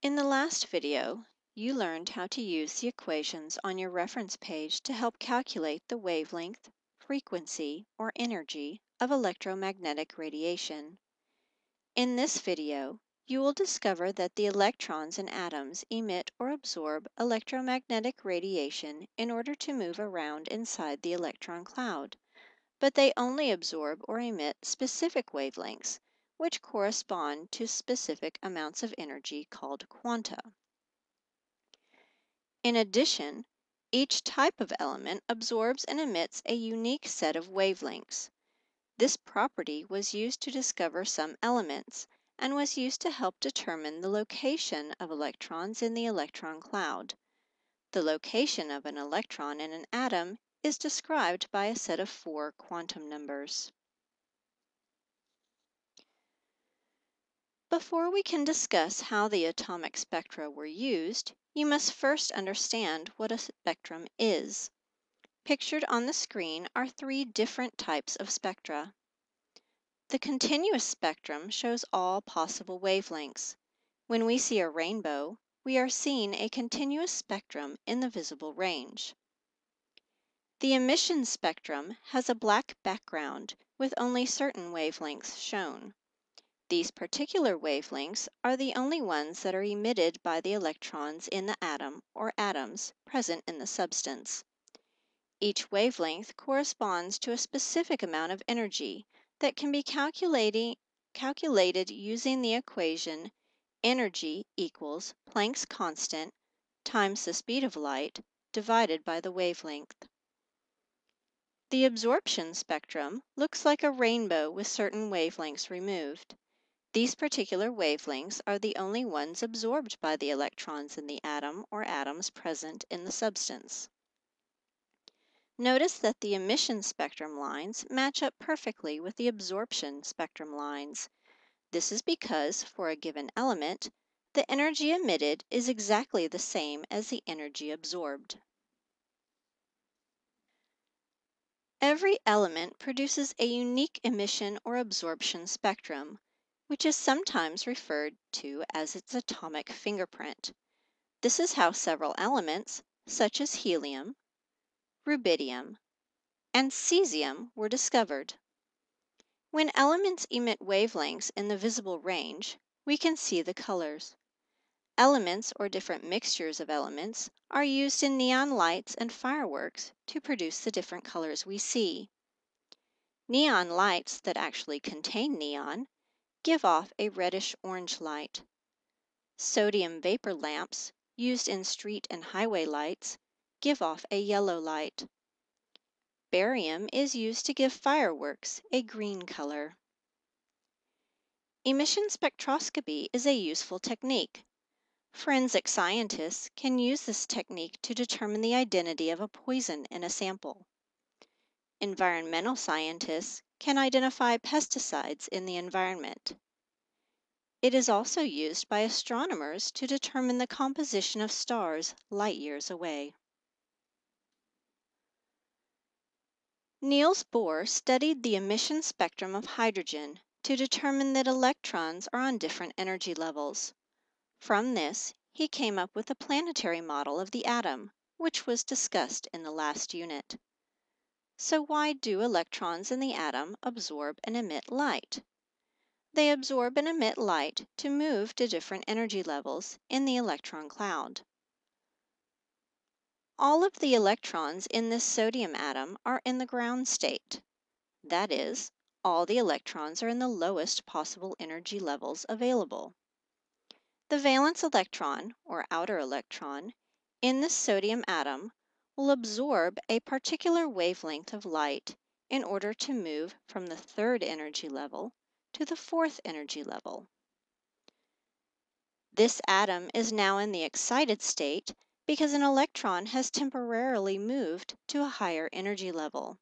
In the last video, you learned how to use the equations on your reference page to help calculate the wavelength, frequency, or energy of electromagnetic radiation. In this video, you will discover that the electrons in atoms emit or absorb electromagnetic radiation in order to move around inside the electron cloud, but they only absorb or emit specific wavelengths, which correspond to specific amounts of energy called quanta. In addition, each type of element absorbs and emits a unique set of wavelengths. This property was used to discover some elements and was used to help determine the location of electrons in the electron cloud. The location of an electron in an atom is described by a set of 4 quantum numbers. Before we can discuss how the atomic spectra were used, you must first understand what a spectrum is. Pictured on the screen are 3 different types of spectra. The continuous spectrum shows all possible wavelengths. When we see a rainbow, we are seeing a continuous spectrum in the visible range. The emission spectrum has a black background with only certain wavelengths shown. These particular wavelengths are the only ones that are emitted by the electrons in the atom or atoms present in the substance. Each wavelength corresponds to a specific amount of energy that can be calculated using the equation energy equals Planck's constant times the speed of light divided by the wavelength. The absorption spectrum looks like a rainbow with certain wavelengths removed. These particular wavelengths are the only ones absorbed by the electrons in the atom or atoms present in the substance. Notice that the emission spectrum lines match up perfectly with the absorption spectrum lines. This is because, for a given element, the energy emitted is exactly the same as the energy absorbed. Every element produces a unique emission or absorption spectrum, which is sometimes referred to as its atomic fingerprint. This is how several elements, such as helium, rubidium, and cesium, were discovered. When elements emit wavelengths in the visible range, we can see the colors. Elements or different mixtures of elements are used in neon lights and fireworks to produce the different colors we see. Neon lights that actually contain neon give off a reddish-orange light. Sodium vapor lamps used in street and highway lights give off a yellow light. Barium is used to give fireworks a green color. Emission spectroscopy is a useful technique. Forensic scientists can use this technique to determine the identity of a poison in a sample. Environmental scientists can identify pesticides in the environment. It is also used by astronomers to determine the composition of stars light years away. Niels Bohr studied the emission spectrum of hydrogen to determine that electrons are on different energy levels. From this, he came up with a planetary model of the atom, which was discussed in the last unit. So why do electrons in the atom absorb and emit light? They absorb and emit light to move to different energy levels in the electron cloud. All of the electrons in this sodium atom are in the ground state. That is, all the electrons are in the lowest possible energy levels available. The valence electron, or outer electron, in this sodium atom will absorb a particular wavelength of light in order to move from the 3rd energy level to the 4th energy level. This atom is now in the excited state because an electron has temporarily moved to a higher energy level.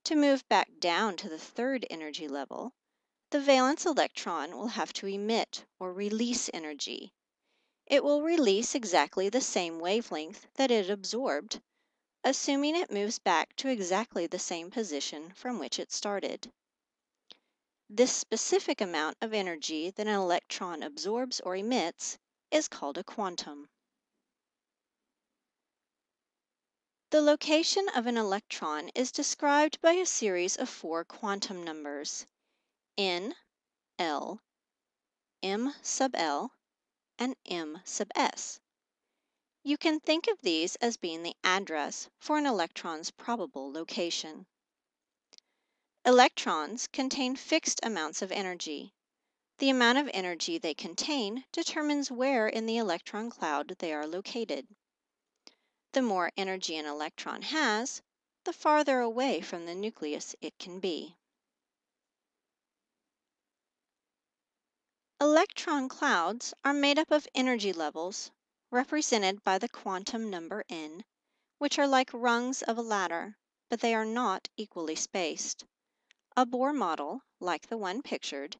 To move back down to the 3rd energy level, the valence electron will have to emit or release energy. It will release exactly the same wavelength that it absorbed, assuming it moves back to exactly the same position from which it started. This specific amount of energy that an electron absorbs or emits is called a quantum. The location of an electron is described by a series of 4 quantum numbers: N, L, M sub L, and M sub S. You can think of these as being the address for an electron's probable location. Electrons contain fixed amounts of energy. The amount of energy they contain determines where in the electron cloud they are located. The more energy an electron has, the farther away from the nucleus it can be. Electron clouds are made up of energy levels, represented by the quantum number n, which are like rungs of a ladder, but they are not equally spaced. A Bohr model, like the one pictured,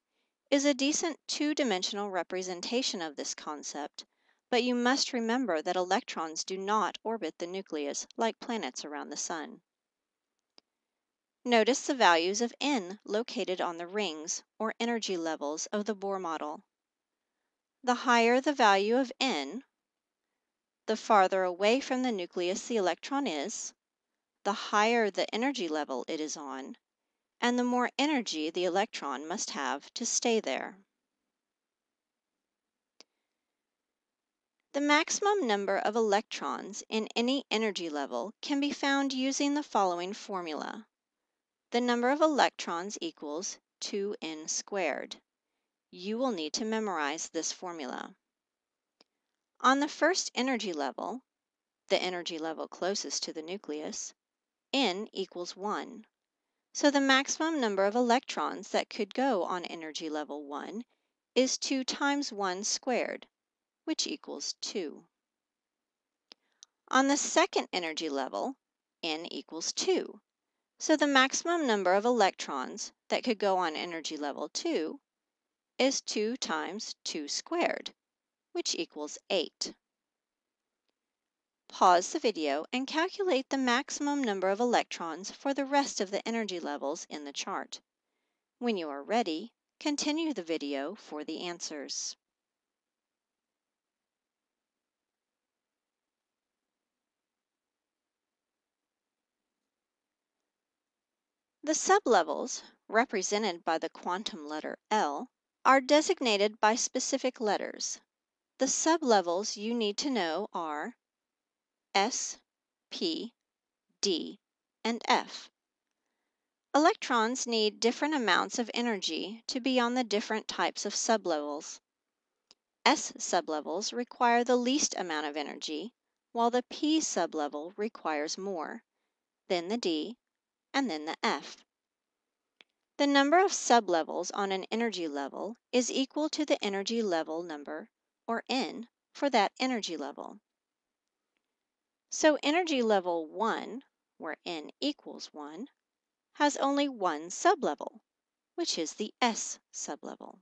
is a decent two-dimensional representation of this concept, but you must remember that electrons do not orbit the nucleus like planets around the sun. Notice the values of n located on the rings, or energy levels, of the Bohr model. The higher the value of n, the farther away from the nucleus the electron is, the higher the energy level it is on, and the more energy the electron must have to stay there. The maximum number of electrons in any energy level can be found using the following formula. The number of electrons equals 2n squared. You will need to memorize this formula. On the first energy level, the energy level closest to the nucleus, n equals 1. So the maximum number of electrons that could go on energy level 1 is 2 times 1 squared, which equals 2. On the second energy level, n equals 2. So the maximum number of electrons that could go on energy level 2 is 2 times 2 squared, which equals 8. Pause the video and calculate the maximum number of electrons for the rest of the energy levels in the chart. When you are ready, continue the video for the answers. The sublevels, represented by the quantum letter L, are designated by specific letters. The sublevels you need to know are S, P, D, and F. Electrons need different amounts of energy to be on the different types of sublevels. S sublevels require the least amount of energy, while the P sublevel requires more, then the D, and then the F. The number of sublevels on an energy level is equal to the energy level number, or N, for that energy level. So energy level 1, where N equals 1, has only one sublevel, which is the S sublevel.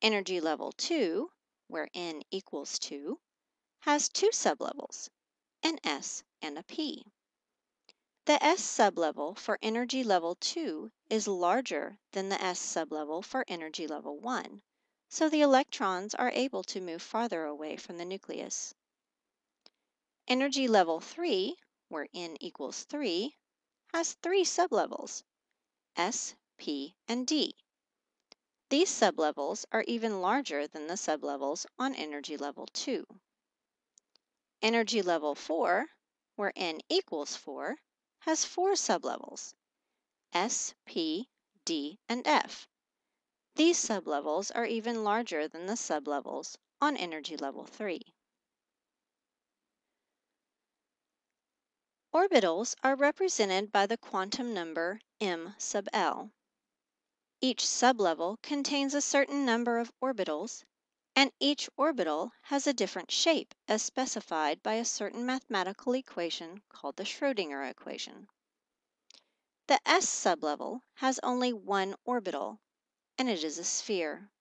Energy level 2, where N equals 2, has two sublevels, an S and a P. The S sublevel for energy level 2 is larger than the S sublevel for energy level 1, so the electrons are able to move farther away from the nucleus. Energy level 3, where N equals 3, has three sublevels, S, P, and D. These sublevels are even larger than the sublevels on energy level 2. Energy level 4, where N equals 4, has four sublevels, S, P, D, and F. These sublevels are even larger than the sublevels on energy level 3. Orbitals are represented by the quantum number m sub L. Each sublevel contains a certain number of orbitals, and each orbital has a different shape as specified by a certain mathematical equation called the Schrödinger equation. The s sublevel has only one orbital, and it is a sphere.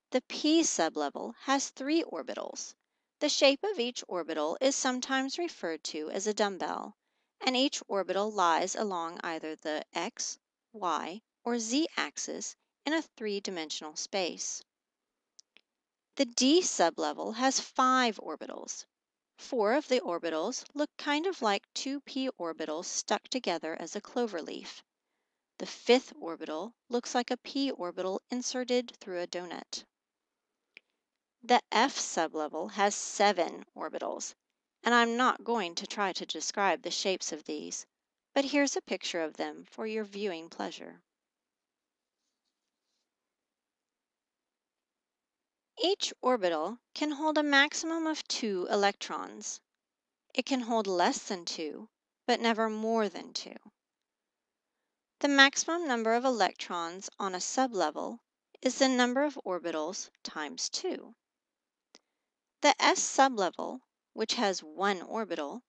The p sublevel has three orbitals. The shape of each orbital is sometimes referred to as a dumbbell, and each orbital lies along either the x, y, or z axis in a three-dimensional space. The d sublevel has 5 orbitals. 4 of the orbitals look kind of like two p orbitals stuck together as a clover leaf. The 5th orbital looks like a p orbital inserted through a donut. The f sublevel has 7 orbitals, and I'm not going to try to describe the shapes of these, but here's a picture of them for your viewing pleasure. Each orbital can hold a maximum of 2 electrons. It can hold less than 2, but never more than 2. The maximum number of electrons on a sublevel is the number of orbitals times 2. The s sublevel, which has 1 orbital,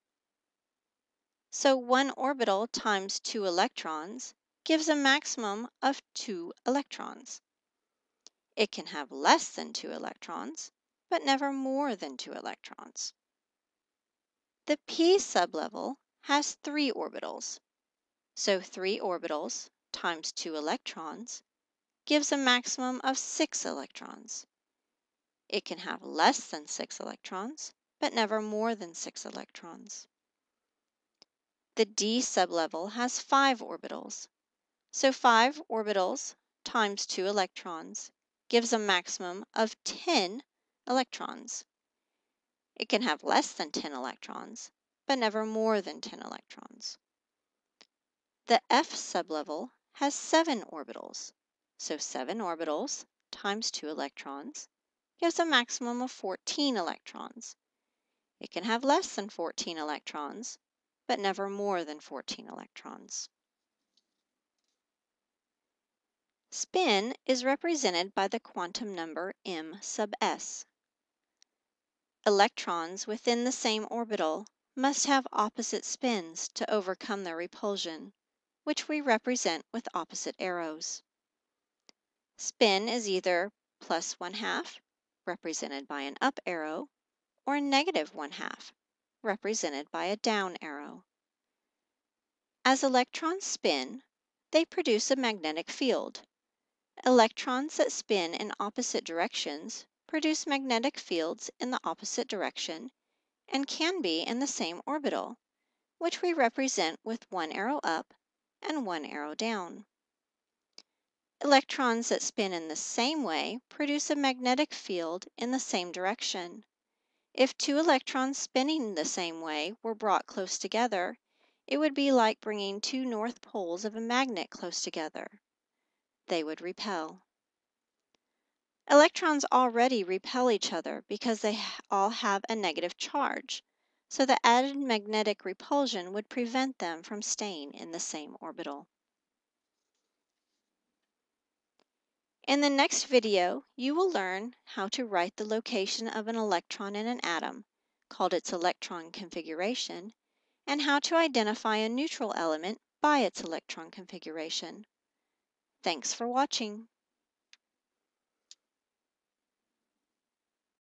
so 1 orbital times 2 electrons gives a maximum of 2 electrons. It can have less than 2 electrons, but never more than 2 electrons. The p sublevel has 3 orbitals, so 3 orbitals times 2 electrons gives a maximum of 6 electrons. It can have less than 6 electrons, but never more than 6 electrons. The d sublevel has 5 orbitals, so 5 orbitals times 2 electrons gives a maximum of 10 electrons. It can have less than 10 electrons, but never more than 10 electrons. The f sublevel has 7 orbitals, so 7 orbitals times 2 electrons gives a maximum of 14 electrons. It can have less than 14 electrons, but never more than 14 electrons. Spin is represented by the quantum number m sub s. Electrons within the same orbital must have opposite spins to overcome their repulsion, which we represent with opposite arrows. Spin is either plus 1/2, represented by an up arrow, or negative 1/2, represented by a down arrow. As electrons spin, they produce a magnetic field. Electrons that spin in opposite directions produce magnetic fields in the opposite direction and can be in the same orbital, which we represent with one arrow up and one arrow down. Electrons that spin in the same way produce a magnetic field in the same direction. If 2 electrons spinning the same way were brought close together, it would be like bringing 2 north poles of a magnet close together. They would repel. Electrons already repel each other because they all have a negative charge, so the added magnetic repulsion would prevent them from staying in the same orbital. In the next video, you will learn how to write the location of an electron in an atom, called its electron configuration, and how to identify a neutral element by its electron configuration. Thanks for watching.